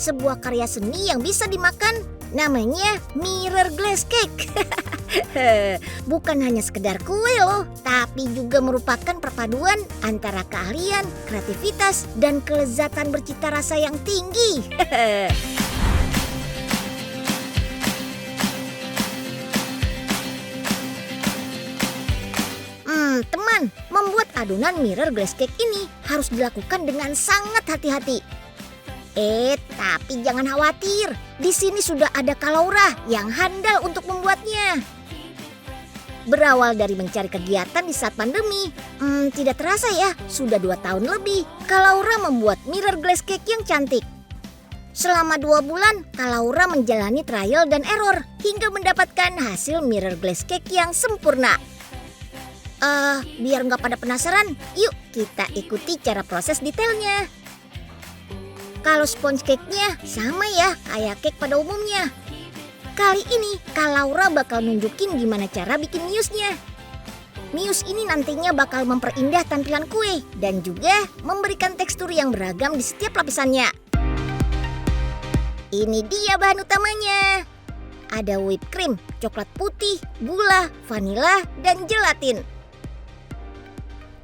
sebuah karya seni yang bisa dimakan. Namanya mirror glass cake. Bukan hanya sekedar kue loh, tapi juga merupakan perpaduan antara keahlian, kreativitas, dan kelezatan bercita rasa yang tinggi. Teman, membuat adonan mirror glass cake ini harus dilakukan dengan sangat hati-hati. Tapi jangan khawatir. Di sini sudah ada Kak Laura yang handal untuk membuatnya. Berawal dari mencari kegiatan di saat pandemi, tidak terasa ya, sudah 2 tahun lebih Kak Laura membuat mirror glass cake yang cantik. Selama 2 bulan, Kak Laura menjalani trial dan error hingga mendapatkan hasil mirror glass cake yang sempurna. Biar nggak pada penasaran, yuk kita ikuti cara proses detailnya. Kalau sponge cake-nya sama ya kayak cake pada umumnya. Kali ini Kak Laura bakal nunjukin gimana cara bikin mousse-nya. Mousse ini nantinya bakal memperindah tampilan kue dan juga memberikan tekstur yang beragam di setiap lapisannya. Ini dia bahan utamanya. Ada whipped cream, coklat putih, gula, vanila, dan gelatin.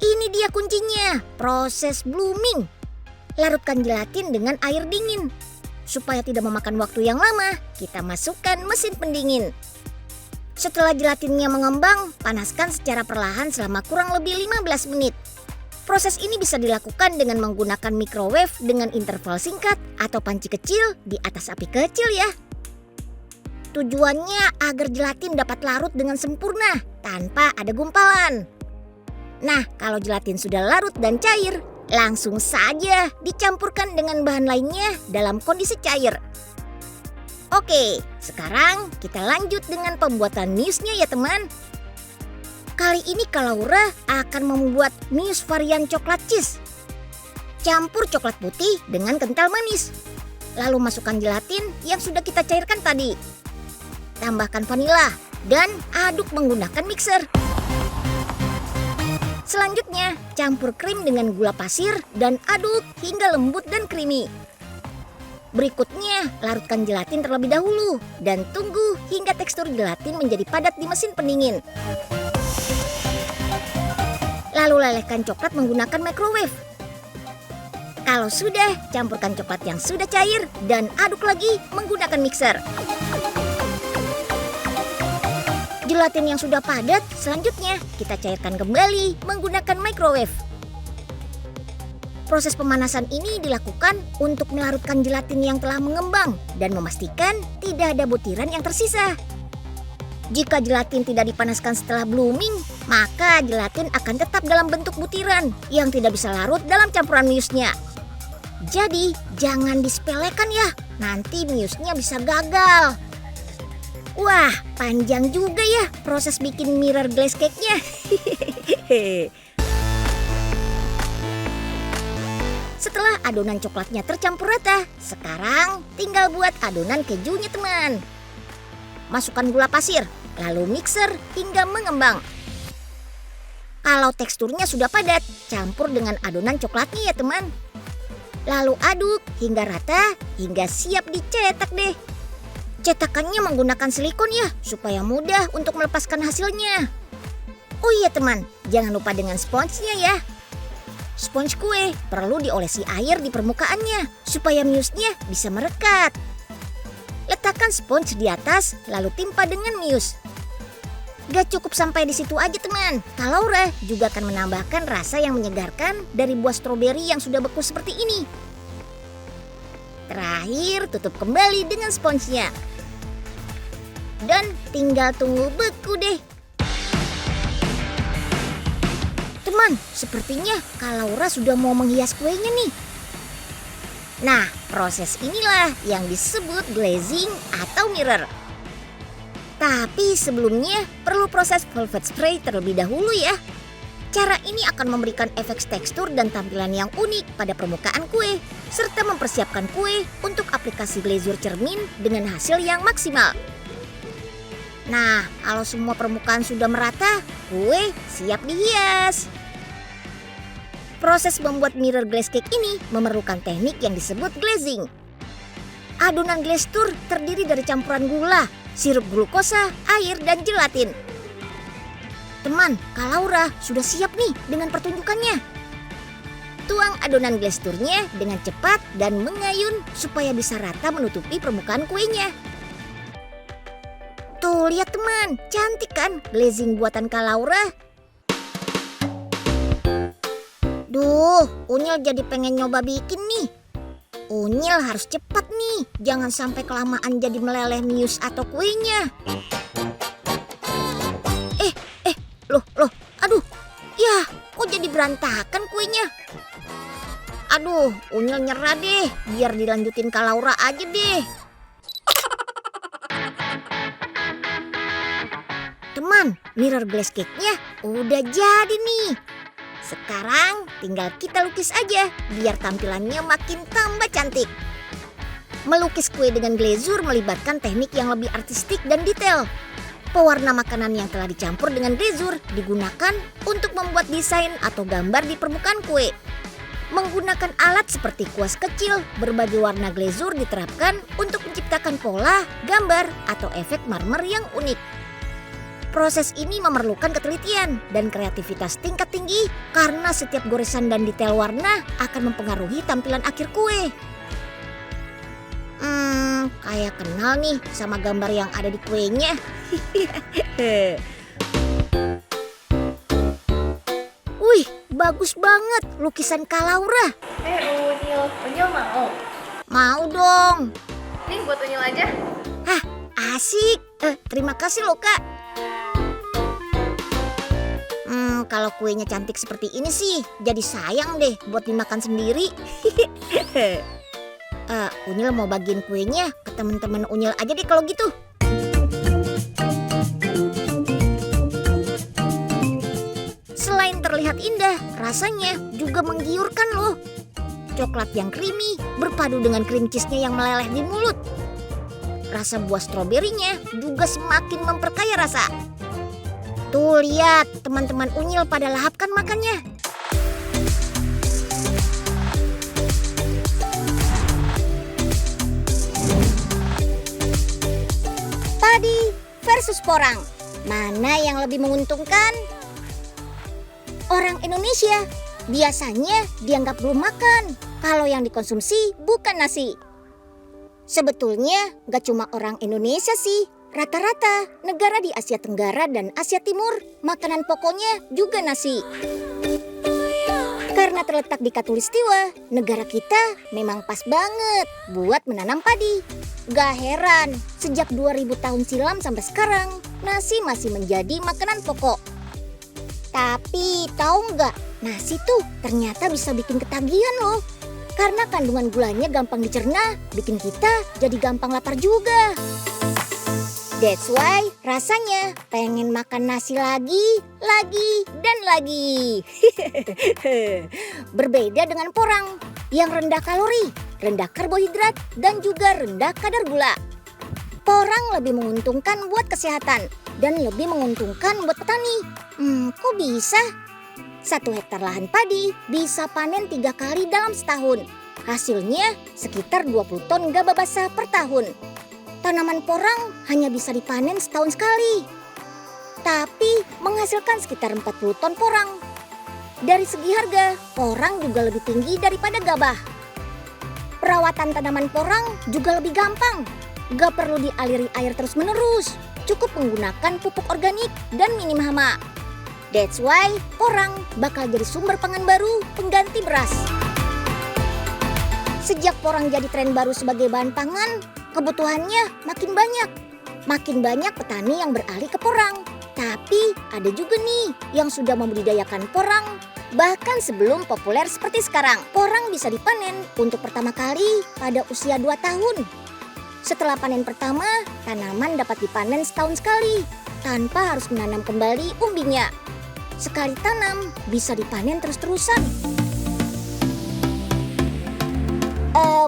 Ini dia kuncinya, proses blooming. Larutkan gelatin dengan air dingin. Supaya tidak memakan waktu yang lama, kita masukkan mesin pendingin. Setelah gelatinnya mengembang, panaskan secara perlahan selama kurang lebih 15 menit. Proses ini bisa dilakukan dengan menggunakan microwave dengan interval singkat atau panci kecil di atas api kecil ya. Tujuannya agar gelatin dapat larut dengan sempurna tanpa ada gumpalan. Nah, kalau gelatin sudah larut dan cair, langsung saja dicampurkan dengan bahan lainnya dalam kondisi cair. Oke, sekarang kita lanjut dengan pembuatan mousse-nya ya teman. Kali ini Kak Laura akan membuat mousse varian coklat cheese. Campur coklat putih dengan kental manis. Lalu masukkan gelatin yang sudah kita cairkan tadi. Tambahkan vanila dan aduk menggunakan mixer. Selanjutnya, campur krim dengan gula pasir dan aduk hingga lembut dan creamy. Berikutnya, larutkan gelatin terlebih dahulu dan tunggu hingga tekstur gelatin menjadi padat di mesin pendingin. Lalu lelehkan coklat menggunakan microwave. Kalau sudah, campurkan coklat yang sudah cair dan aduk lagi menggunakan mixer. Gelatin yang sudah padat, selanjutnya kita cairkan kembali menggunakan microwave. Proses pemanasan ini dilakukan untuk melarutkan gelatin yang telah mengembang dan memastikan tidak ada butiran yang tersisa. Jika gelatin tidak dipanaskan setelah blooming, maka gelatin akan tetap dalam bentuk butiran yang tidak bisa larut dalam campuran mousse-nya. Jadi, jangan disepelekan ya, nanti mousse-nya bisa gagal. Wah, panjang juga ya proses bikin mirror glass cake-nya. Setelah adonan coklatnya tercampur rata, sekarang tinggal buat adonan kejunya teman. Masukkan gula pasir, lalu mixer hingga mengembang. Kalau teksturnya sudah padat, campur dengan adonan coklatnya ya teman. Lalu aduk hingga rata, hingga siap dicetak deh. Cetakannya menggunakan silikon ya, supaya mudah untuk melepaskan hasilnya. Oh iya teman, jangan lupa dengan sponsnya ya. Spons kue perlu diolesi air di permukaannya, supaya mousse-nya bisa merekat. Letakkan spons di atas, lalu timpa dengan mousse. Gak cukup sampai di situ aja teman, Kak Laura juga akan menambahkan rasa yang menyegarkan dari buah stroberi yang sudah beku seperti ini. Terakhir, tutup kembali dengan sponsnya. Dan tinggal tunggu beku deh. Teman, sepertinya Kak Laura sudah mau menghias kuenya nih. Nah, proses inilah yang disebut glazing atau mirror. Tapi sebelumnya perlu proses velvet spray terlebih dahulu ya. Cara ini akan memberikan efek tekstur dan tampilan yang unik pada permukaan kue, serta mempersiapkan kue untuk aplikasi glazur cermin dengan hasil yang maksimal. Nah, kalau semua permukaan sudah merata, kue siap dihias. Proses membuat mirror glass cake ini memerlukan teknik yang disebut glazing. Adonan glazur terdiri dari campuran gula, sirup glukosa, air, dan gelatin. Teman, Kak Laura sudah siap nih dengan pertunjukannya. Tuang adonan glazurnya dengan cepat dan mengayun supaya bisa rata menutupi permukaan kuenya. Tuh, lihat teman, cantik kan glazing buatan Kak Laura? Duh, Unyil jadi pengen nyoba bikin nih. Unyil harus cepat nih, jangan sampai kelamaan jadi meleleh mius atau kuenya. Loh, aduh, ya kok jadi berantakan kuenya? Aduh, Unyil nyerah deh, biar dilanjutin Kak Laura aja deh. Teman, mirror glaze cake-nya udah jadi nih. Sekarang tinggal kita lukis aja biar tampilannya makin tambah cantik. Melukis kue dengan glazur melibatkan teknik yang lebih artistik dan detail. Pewarna makanan yang telah dicampur dengan glazur digunakan untuk membuat desain atau gambar di permukaan kue. Menggunakan alat seperti kuas kecil, berbagai warna glazur diterapkan untuk menciptakan pola, gambar, atau efek marmer yang unik. Proses ini memerlukan ketelitian dan kreativitas tingkat tinggi karena setiap goresan dan detail warna akan mempengaruhi tampilan akhir kue. Kayak kenal nih sama gambar yang ada di kuenya. Wih, bagus banget lukisan Kak Laura. Unyil mau? Mau dong. Nih buat Unyil aja. Hah, asik. Terima kasih loh Kak. Kalau kuenya cantik seperti ini sih, jadi sayang deh buat dimakan sendiri. Unyil mau bagiin kuenya ke teman-teman Unyil aja deh kalau gitu. Selain terlihat indah, rasanya juga menggiurkan loh. Coklat yang creamy berpadu dengan cream cheese-nya yang meleleh di mulut. Rasa buah stroberinya juga semakin memperkaya rasa. Tuh lihat, teman-teman Unyil pada lahapkan makannya. Padi versus porang, mana yang lebih menguntungkan? Orang Indonesia biasanya dianggap belum makan kalau yang dikonsumsi bukan nasi. Sebetulnya gak cuma orang Indonesia sih, rata-rata negara di Asia Tenggara dan Asia Timur makanan pokoknya juga nasi. Karena terletak di Khatulistiwa, negara kita memang pas banget buat menanam padi. Gak heran, sejak 2000 tahun silam sampai sekarang, nasi masih menjadi makanan pokok. Tapi tahu nggak, nasi tuh ternyata bisa bikin ketagihan loh. Karena kandungan gulanya gampang dicerna, bikin kita jadi gampang lapar juga. That's why rasanya pengen makan nasi lagi, dan lagi. Berbeda dengan porang yang rendah kalori, rendah karbohidrat, dan juga rendah kadar gula. Porang lebih menguntungkan buat kesehatan dan lebih menguntungkan buat petani. Kok bisa? 1 hektar lahan padi bisa panen 3 kali dalam setahun. Hasilnya sekitar 20 ton gabah basah per tahun. Tanaman porang hanya bisa dipanen setahun sekali, tapi menghasilkan sekitar 40 ton porang. Dari segi harga, porang juga lebih tinggi daripada gabah. Perawatan tanaman porang juga lebih gampang. Gak perlu dialiri air terus-menerus, cukup menggunakan pupuk organik dan minim hama. That's why porang bakal jadi sumber pangan baru pengganti beras. Sejak porang jadi tren baru sebagai bahan pangan, kebutuhannya makin banyak. Makin banyak petani yang beralih ke porang. Tapi ada juga nih yang sudah membudidayakan porang bahkan sebelum populer seperti sekarang. Porang bisa dipanen untuk pertama kali pada usia 2 tahun. Setelah panen pertama, tanaman dapat dipanen setahun sekali tanpa harus menanam kembali umbinya. Sekali tanam bisa dipanen terus-terusan.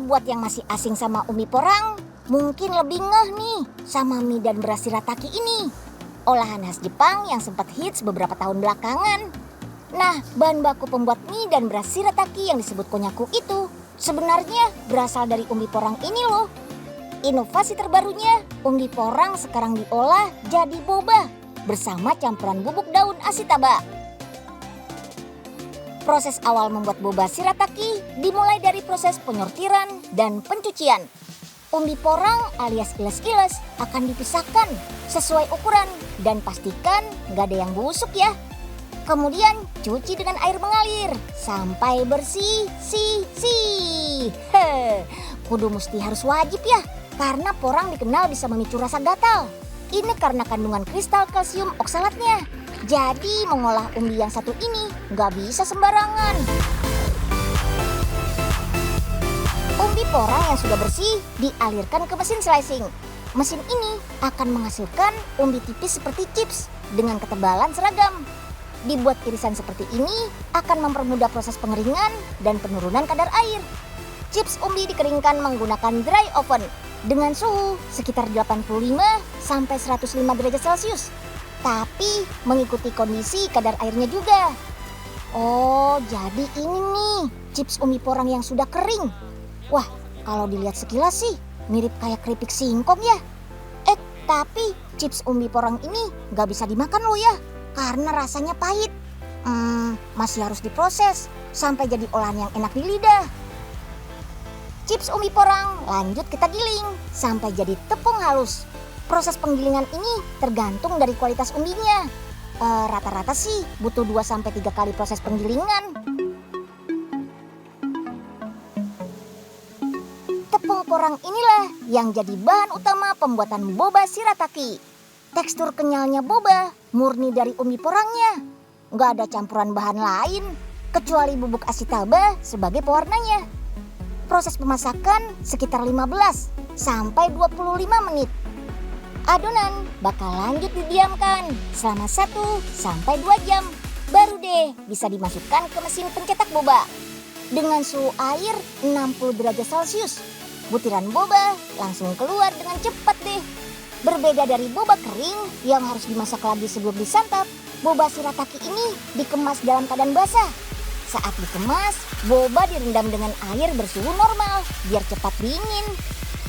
Buat yang masih asing sama umbi porang, mungkin lebih ngeh nih sama mie dan beras shirataki ini. Olahan khas Jepang yang sempat hits beberapa tahun belakangan. Nah, bahan baku pembuat mie dan beras shirataki yang disebut konnyaku itu sebenarnya berasal dari umbi porang ini loh. Inovasi terbarunya, umbi porang sekarang diolah jadi boba bersama campuran bubuk daun asitaba. Proses awal membuat boba shirataki dimulai dari proses penyortiran dan pencucian. Umbi porang alias iles-iles akan dipisahkan sesuai ukuran dan pastikan nggak ada yang busuk ya. Kemudian cuci dengan air mengalir sampai bersih. Kudu mesti harus wajib ya, karena porang dikenal bisa memicu rasa gatal. Ini karena kandungan kristal kalsium oksalatnya. Jadi mengolah umbi yang satu ini nggak bisa sembarangan. Umbi porang yang sudah bersih dialirkan ke mesin slicing. Mesin ini akan menghasilkan umbi tipis seperti chips dengan ketebalan seragam. Dibuat irisan seperti ini akan mempermudah proses pengeringan dan penurunan kadar air. Chips umbi dikeringkan menggunakan dry oven dengan suhu sekitar 85 sampai 105 derajat Celcius. Tapi mengikuti kondisi kadar airnya juga. Oh, jadi ini nih chips umbi porang yang sudah kering. Wah, kalau dilihat sekilas sih mirip kayak keripik singkong ya. Tapi chips umbi porang ini gak bisa dimakan loh ya, karena rasanya pahit. Masih harus diproses sampai jadi olahan yang enak di lidah. Chips umbi porang lanjut kita giling sampai jadi tepung halus. Proses penggilingan ini tergantung dari kualitas umbinya. Rata-rata sih butuh 2-3 kali proses penggilingan. Tepung porang inilah yang jadi bahan utama pembuatan boba shirataki. Tekstur kenyalnya boba murni dari umbi porangnya. Nggak ada campuran bahan lain kecuali bubuk asitaba sebagai pewarnanya. Proses pemasakan sekitar 15 sampai 25 menit. Adonan bakal lanjut didiamkan selama 1 sampai 2 jam. Baru deh bisa dimasukkan ke mesin pencetak boba. Dengan suhu air 60 derajat Celcius, butiran boba langsung keluar dengan cepat deh. Berbeda dari boba kering yang harus dimasak lagi sebelum disantap, boba shirataki ini dikemas dalam keadaan basah. Saat dikemas, boba direndam dengan air bersuhu normal biar cepat dingin.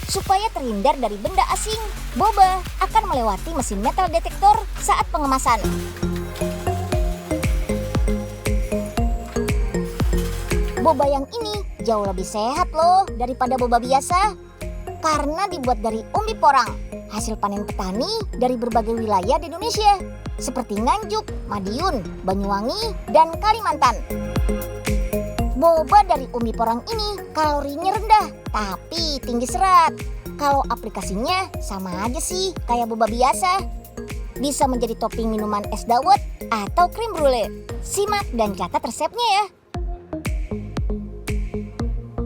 Supaya terhindar dari benda asing, boba akan melewati mesin metal detektor saat pengemasan. Boba yang ini jauh lebih sehat loh daripada boba biasa. Karena dibuat dari umbi porang, hasil panen petani dari berbagai wilayah di Indonesia, seperti Nganjuk, Madiun, Banyuwangi, dan Kalimantan. Boba dari umbi porang ini kalorinya rendah, tapi tinggi serat. Kalau aplikasinya sama aja sih kayak boba biasa. Bisa menjadi topping minuman es dawet atau krim brulee. Simak dan catat resepnya ya.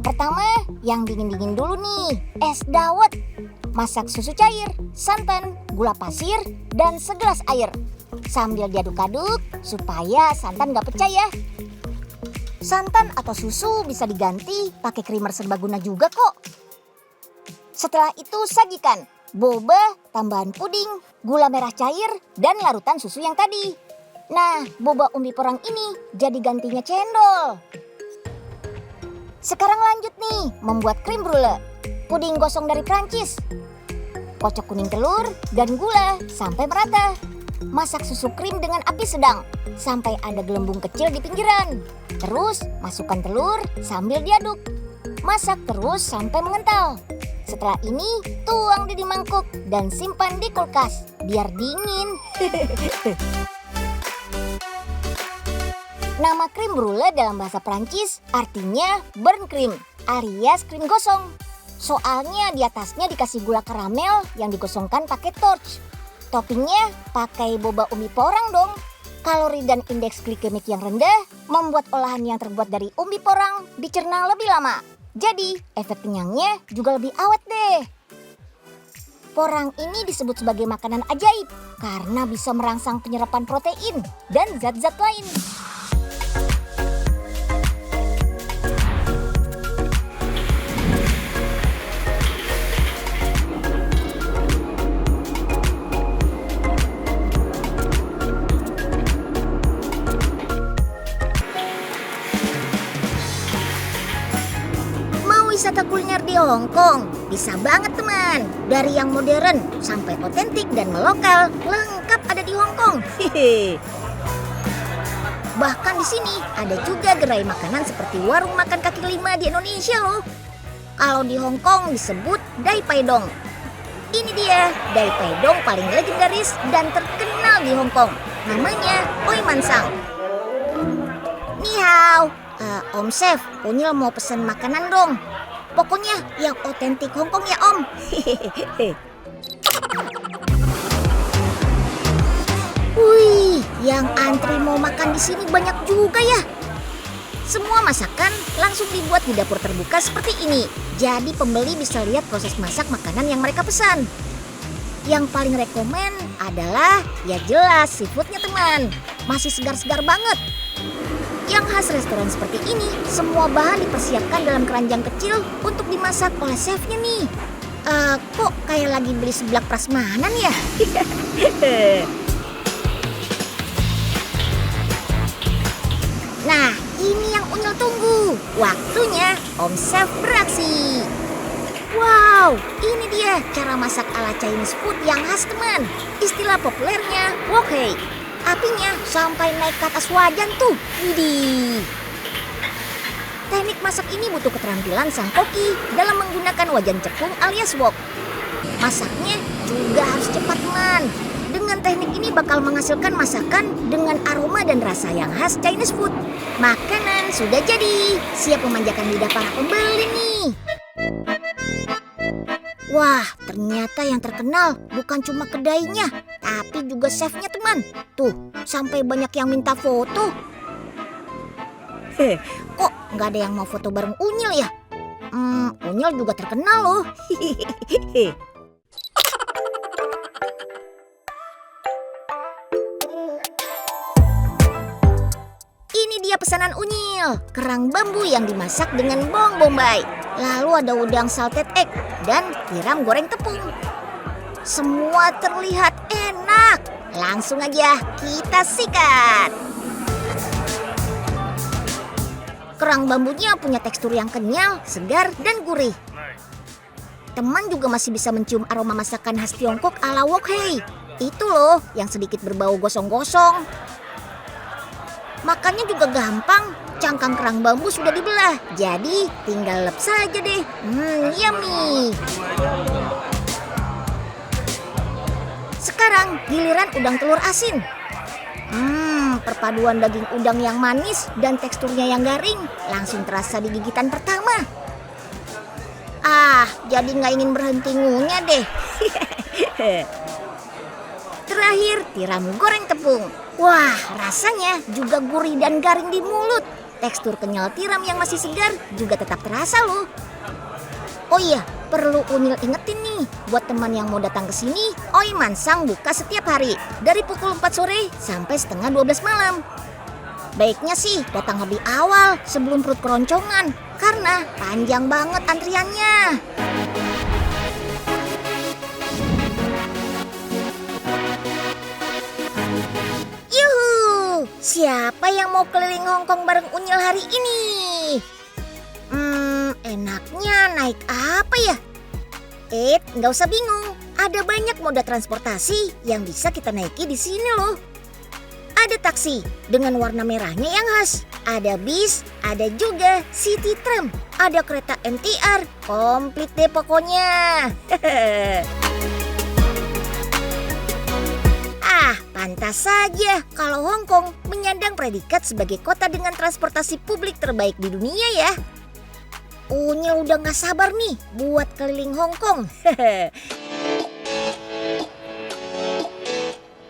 Pertama, yang dingin-dingin dulu nih, es dawet. Masak susu cair, santan, gula pasir, dan segelas air. Sambil diaduk-aduk supaya santan gak pecah ya. Santan atau susu bisa diganti pakai creamer serbaguna juga kok. Setelah itu sajikan boba, tambahan puding, gula merah cair, dan larutan susu yang tadi. Nah, boba umbi porang ini jadi gantinya cendol. Sekarang lanjut nih membuat krim brulee. Puding gosong dari Prancis. Kocok kuning telur dan gula sampai merata. Masak susu krim dengan api sedang sampai ada gelembung kecil di pinggiran. Terus masukkan telur sambil diaduk. Masak terus sampai mengental. Setelah ini tuang di mangkuk dan simpan di kulkas biar dingin. Nama krim brulee dalam bahasa Prancis artinya burn cream alias krim gosong. Soalnya di atasnya dikasih gula karamel yang digosongkan pakai torch. Toppingnya pakai boba umbi porang dong. Kalori dan indeks glikemik yang rendah membuat olahan yang terbuat dari umbi porang dicerna lebih lama. Jadi efek kenyangnya juga lebih awet deh. Porang ini disebut sebagai makanan ajaib karena bisa merangsang penyerapan protein dan zat-zat lain. Wisata kuliner di Hong Kong bisa banget teman. Dari yang modern sampai otentik dan melokal, lengkap ada di Hong Kong. Bahkan di sini ada juga gerai makanan seperti warung makan kaki lima di Indonesia loh. Kalau di Hong Kong disebut Dai Pai Dong. Ini dia Dai Pai Dong paling legendaris dan terkenal di Hong Kong. Namanya Oi Man Sang. Ni hao. Om Chef, Unyil mau pesen makanan dong. Pokoknya yang otentik Hong Kong ya Om. Wih, yang antri mau makan di sini banyak juga ya. Semua masakan langsung dibuat di dapur terbuka seperti ini. Jadi pembeli bisa lihat proses masak makanan yang mereka pesan. Yang paling rekomen adalah ya jelas seafoodnya teman. Masih segar-segar banget. Yang khas restoran seperti ini, semua bahan dipersiapkan dalam keranjang kecil untuk dimasak oleh chefnya nih. Kok kayak lagi beli seblak prasmanan ya? Nah, ini yang Unyil tunggu. Waktunya Om Chef beraksi. Wow, ini dia cara masak ala Chinese food yang khas teman. Istilah populernya wok hei. Apinya sampai naik ke atas wajan tuh. Widih. Teknik masak ini butuh keterampilan sang koki dalam menggunakan wajan cekung alias wok. Masaknya juga harus cepat teman. Dengan teknik ini bakal menghasilkan masakan dengan aroma dan rasa yang khas Chinese food. Makanan sudah jadi, siap memanjakan lidah para pembeli nih. Wah, ternyata yang terkenal bukan cuma kedainya, tapi juga chefnya teman. Tuh, sampai banyak yang minta foto. Kok nggak ada yang mau foto bareng Unyil ya? Unyil juga terkenal loh. Ini dia pesanan Unyil, kerang bambu yang dimasak dengan bawang bombay. Lalu ada udang salted egg dan tiram goreng tepung. Semua terlihat enak. Langsung aja kita sikat. Kerang bambunya punya tekstur yang kenyal, segar, dan gurih. Teman juga masih bisa mencium aroma masakan khas Tiongkok ala wok hei. Itu loh yang sedikit berbau gosong-gosong. Makannya juga gampang. Cangkang kerang bambu sudah dibelah, jadi tinggal lep saja deh. Yummy. Sekarang giliran udang telur asin. Perpaduan daging udang yang manis dan teksturnya yang garing langsung terasa di gigitan pertama. Jadi nggak ingin berhenti ngunyah deh. Terakhir, tiram goreng tepung. Wah, rasanya juga gurih dan garing di mulut. Tekstur kenyal tiram yang masih segar juga tetap terasa loh. Oh iya, perlu Unyil ingetin nih buat teman yang mau datang ke sini, Oi Man Sang buka setiap hari dari pukul 4 sore sampai setengah 12 malam. Baiknya sih datang lebih awal sebelum perut keroncongan karena panjang banget antriannya. Siapa yang mau keliling Hong Kong bareng Unyil hari ini? Enaknya naik apa ya? Nggak usah bingung. Ada banyak moda transportasi yang bisa kita naiki di sini loh. Ada taksi dengan warna merahnya yang khas. Ada bis, ada juga city tram. Ada kereta MTR, komplit deh pokoknya. Pantas saja kalau Hong Kong menyandang predikat sebagai kota dengan transportasi publik terbaik di dunia ya. Unyil udah gak sabar nih buat keliling Hong Kong.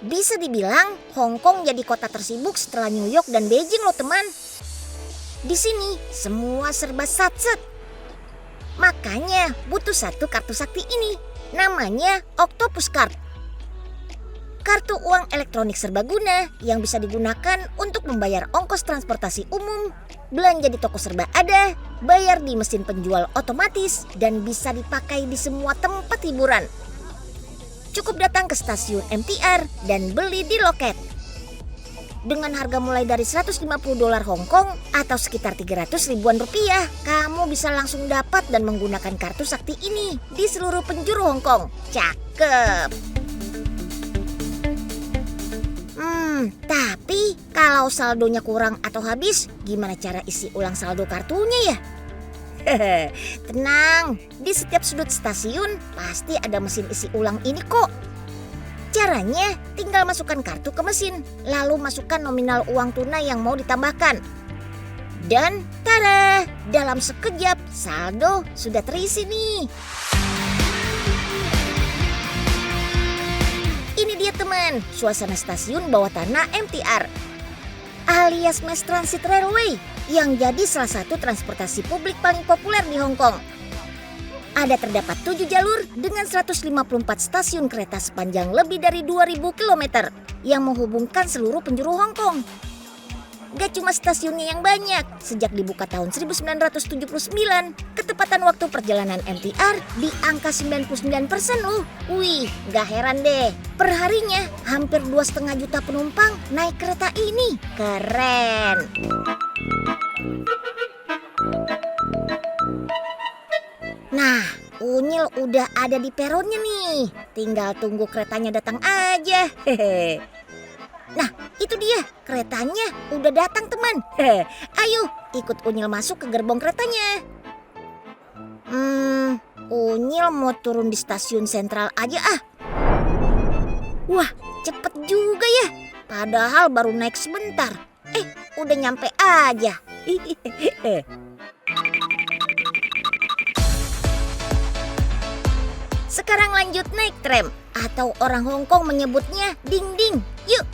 Bisa dibilang Hong Kong jadi kota tersibuk setelah New York dan Beijing loh teman. Di sini semua serba satset. Makanya butuh satu kartu sakti ini. Namanya Octopus Card. Kartu uang elektronik serbaguna yang bisa digunakan untuk membayar ongkos transportasi umum, belanja di toko serba ada, bayar di mesin penjual otomatis, dan bisa dipakai di semua tempat hiburan. Cukup datang ke stasiun MTR dan beli di loket. Dengan harga mulai dari 150 dolar Hong Kong atau sekitar 300 ribuan rupiah, kamu bisa langsung dapat dan menggunakan kartu sakti ini di seluruh penjuru Hong Kong. Cakep. Tapi kalau saldonya kurang atau habis, gimana cara isi ulang saldo kartunya ya? Tenang, di setiap sudut stasiun pasti ada mesin isi ulang ini kok. Caranya tinggal masukkan kartu ke mesin, lalu masukkan nominal uang tunai yang mau ditambahkan. Dan tada, dalam sekejap saldo sudah terisi nih. Ini dia teman, suasana stasiun bawah tanah MTR alias Mass Transit Railway yang jadi salah satu transportasi publik paling populer di Hong Kong. Ada terdapat 7 jalur dengan 154 stasiun kereta sepanjang lebih dari 2000 km yang menghubungkan seluruh penjuru Hong Kong. Gak cuma stasiunnya yang banyak, sejak dibuka tahun 1979, ketepatan waktu perjalanan MTR di angka 99% loh. Wih, gak heran deh. Perharinya hampir 2,5 juta penumpang naik kereta ini. Keren. Nah, Unyil udah ada di peronnya nih. Tinggal tunggu keretanya datang aja. Hehe. Nah, itu dia, keretanya udah datang teman. Ayo, ikut Unyil masuk ke gerbong keretanya. Unyil mau turun di stasiun sentral aja ah. Wah, cepet juga ya. Padahal baru naik sebentar. Udah nyampe aja. Sekarang lanjut naik tram, atau orang Hong Kong menyebutnya ding-ding. Yuk.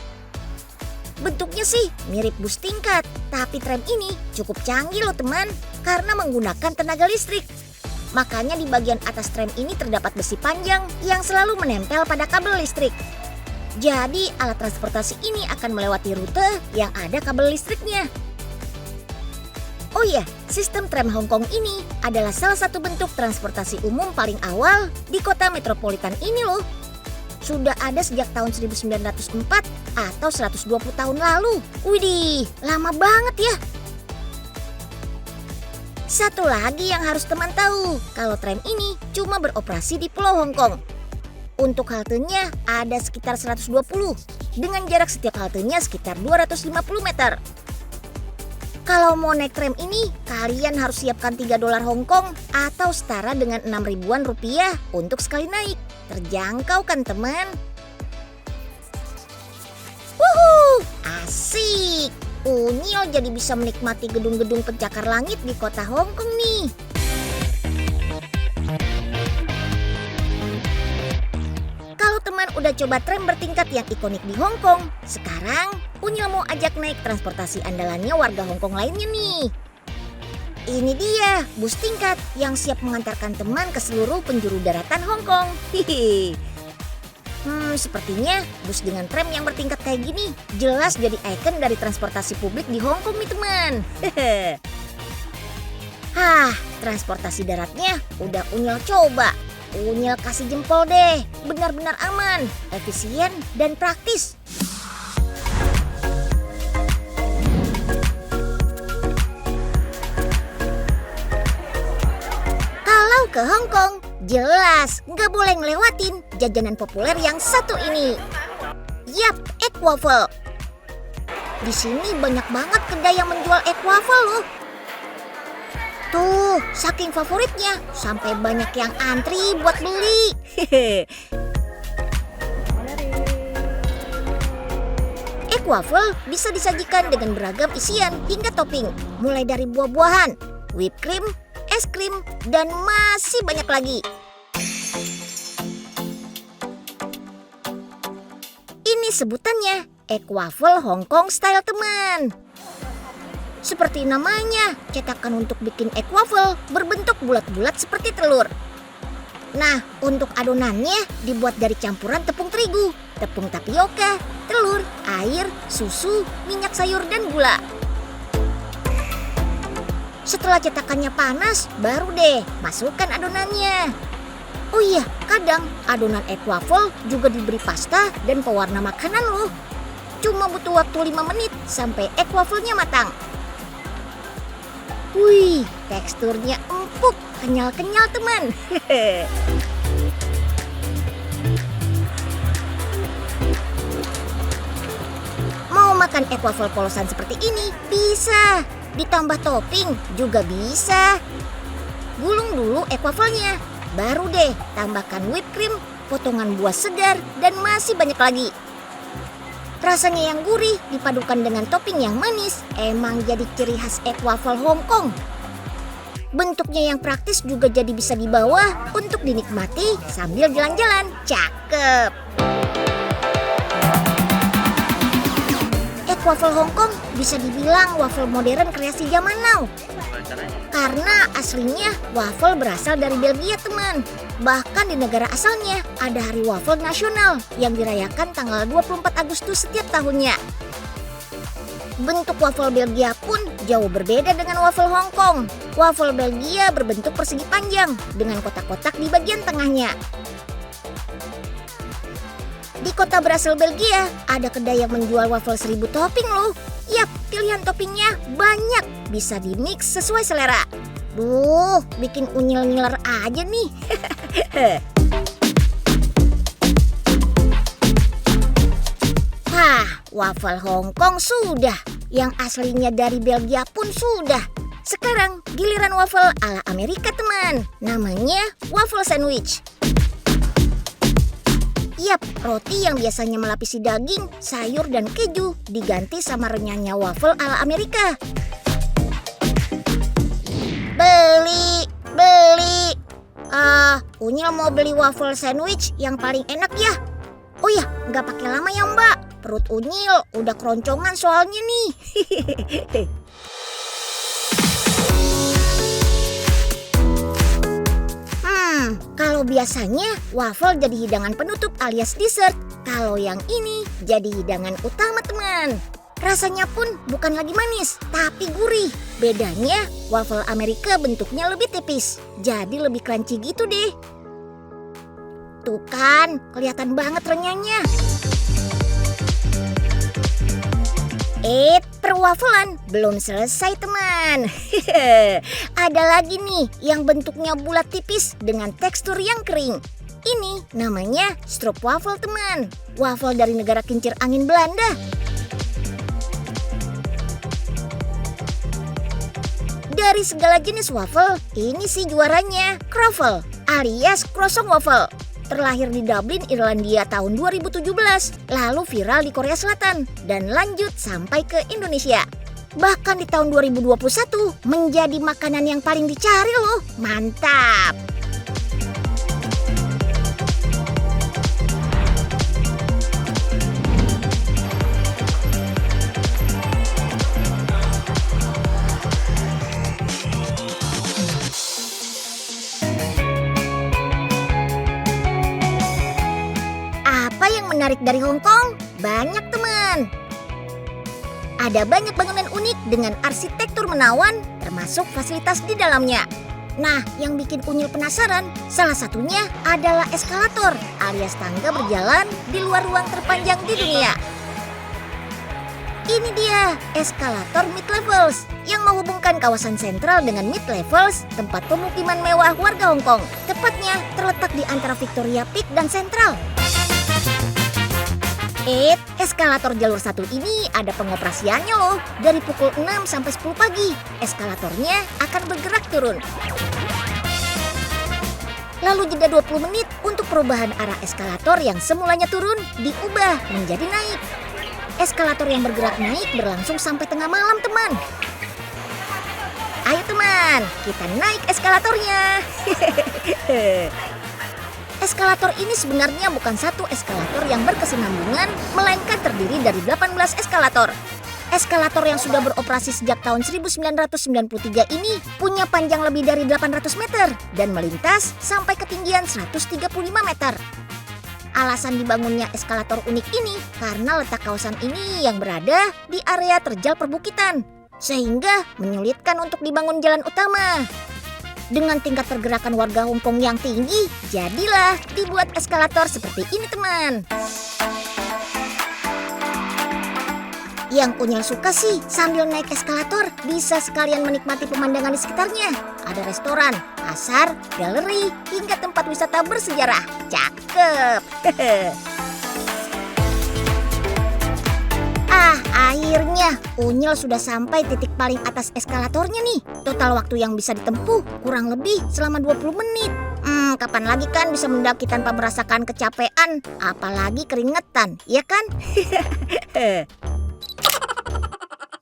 Bentuknya sih mirip bus tingkat, tapi tram ini cukup canggih loh teman, karena menggunakan tenaga listrik. Makanya di bagian atas tram ini terdapat besi panjang yang selalu menempel pada kabel listrik. Jadi alat transportasi ini akan melewati rute yang ada kabel listriknya. Oh iya, sistem tram Hong Kong ini adalah salah satu bentuk transportasi umum paling awal di kota metropolitan ini loh. Sudah ada sejak tahun 1904 atau 120 tahun lalu. Widih, lama banget ya. Satu lagi yang harus teman tahu, kalau tram ini cuma beroperasi di Pulau Hong Kong. Untuk haltenya ada sekitar 120, dengan jarak setiap haltenya sekitar 250 meter. Kalau mau naik tram ini, kalian harus siapkan 3 dolar Hong Kong atau setara dengan 6 ribuan rupiah untuk sekali naik. Terjangkau kan teman? Wuhu, asik. Unyil jadi bisa menikmati gedung-gedung pencakar langit di kota Hong Kong nih. Kalau teman udah coba tram bertingkat yang ikonik di Hong Kong, sekarang Unyil mau ajak naik transportasi andalannya warga Hong Kong lainnya nih. Ini dia bus tingkat yang siap mengantarkan teman ke seluruh penjuru daratan Hong Kong. Hihi. Sepertinya bus dengan tram yang bertingkat kayak gini jelas jadi ikon dari transportasi publik di Hong Kong nih teman. Transportasi daratnya udah Unyil coba. Unyil kasih jempol deh, benar-benar aman, efisien, dan praktis. Kalau ke Hong Kong, jelas nggak boleh ngelewatin jajanan populer yang satu ini. Yap, egg waffle. Di sini banyak banget kedai yang menjual egg waffle loh. Tuh, saking favoritnya, sampai banyak yang antri buat beli. Egg waffle bisa disajikan dengan beragam isian hingga topping, mulai dari buah-buahan, whipped cream, es krim, dan masih banyak lagi. Ini sebutannya, egg waffle Hong Kong style teman. Seperti namanya, cetakan untuk bikin egg waffle berbentuk bulat-bulat seperti telur. Nah, untuk adonannya dibuat dari campuran tepung terigu, tepung tapioka, telur, air, susu, minyak sayur, dan gula. Setelah cetakannya panas, baru deh masukkan adonannya. Oh iya, kadang adonan egg waffle juga diberi pasta dan pewarna makanan loh. Cuma butuh waktu 5 menit sampai egg waffle-nya matang. Wih, teksturnya empuk, kenyal-kenyal teman. Mau makan egg waffle polosan seperti ini? Bisa. Ditambah topping juga bisa. Gulung dulu egg waffle-nya. Baru deh tambahkan whipped cream, potongan buah segar, dan masih banyak lagi. Rasanya yang gurih dipadukan dengan topping yang manis emang jadi ciri khas egg waffle Hong Kong. Bentuknya yang praktis juga jadi bisa dibawa untuk dinikmati sambil jalan-jalan. Cakep! Egg waffle Hong Kong bisa dibilang waffle modern kreasi zaman now. Karena aslinya waffle berasal dari Belgia teman. Bahkan di negara asalnya ada hari waffle nasional yang dirayakan tanggal 24 Agustus setiap tahunnya. Bentuk waffle Belgia pun jauh berbeda dengan waffle Hong Kong. Waffle Belgia berbentuk persegi panjang dengan kotak-kotak di bagian tengahnya. Di kota Brassel, Belgia, ada kedai yang menjual waffle 1000 topping loh. Yap, pilihan toppingnya banyak, bisa di-mix sesuai selera. Duh, bikin unyil ngiler aja nih. Waffle Hong Kong sudah, yang aslinya dari Belgia pun sudah. Sekarang giliran waffle ala Amerika teman, namanya waffle sandwich. Yap, roti yang biasanya melapisi daging, sayur, dan keju diganti sama renyahnya waffle ala Amerika. Beli. Unyil mau beli waffle sandwich yang paling enak ya. Oh ya, nggak pakai lama ya Mbak. Perut Unyil udah keroncongan soalnya nih. Kalau biasanya waffle jadi hidangan penutup alias dessert. Kalau yang ini jadi hidangan utama teman. Rasanya pun bukan lagi manis, tapi gurih. Bedanya waffle Amerika bentuknya lebih tipis, jadi lebih crunchy gitu deh. Tuh kan, kelihatan banget renyahnya. Perwafelan belum selesai teman. Ada lagi nih yang bentuknya bulat tipis dengan tekstur yang kering. Ini namanya stroopwafel teman. Waffle dari negara kincir angin Belanda. Dari segala jenis waffle, ini sih juaranya kroffel alias croissant waffle. Terlahir di Dublin, Irlandia tahun 2017, lalu viral di Korea Selatan, dan lanjut sampai ke Indonesia. Bahkan di tahun 2021 menjadi makanan yang paling dicari loh. Mantap! Menarik dari Hong Kong? Banyak teman. Ada banyak bangunan unik dengan arsitektur menawan, termasuk fasilitas di dalamnya. Nah, yang bikin Unyil penasaran, salah satunya adalah eskalator alias tangga berjalan di luar ruang terpanjang di dunia. Ini dia, eskalator Mid Levels yang menghubungkan kawasan sentral dengan Mid Levels, tempat pemukiman mewah warga Hong Kong. Tepatnya terletak di antara Victoria Peak dan Sentral. Eskalator jalur 1 ini ada pengoperasiannya loh. Dari pukul 6 sampai 10 pagi, eskalatornya akan bergerak turun. Lalu jeda 20 menit untuk perubahan arah eskalator yang semulanya turun diubah menjadi naik. Eskalator yang bergerak naik berlangsung sampai tengah malam teman. Ayo teman, kita naik eskalatornya. Eskalator ini sebenarnya bukan satu eskalator yang berkesinambungan, melainkan terdiri dari 18 eskalator. Eskalator yang sudah beroperasi sejak tahun 1993 ini punya panjang lebih dari 800 meter dan melintas sampai ketinggian 135 meter. Alasan dibangunnya eskalator unik ini karena letak kawasan ini yang berada di area terjal perbukitan, sehingga menyulitkan untuk dibangun jalan utama. Dengan tingkat pergerakan warga Hong Kong yang tinggi, jadilah dibuat eskalator seperti ini teman. Yang Unyil suka sih, sambil naik eskalator bisa sekalian menikmati pemandangan di sekitarnya. Ada restoran, pasar, galeri, hingga tempat wisata bersejarah. Cakep. Akhirnya Unyil sudah sampai titik paling atas eskalatornya nih. Total waktu yang bisa ditempuh kurang lebih selama 20 menit. Kapan lagi kan bisa mendaki tanpa merasakan kecapean, apalagi keringetan, ya kan?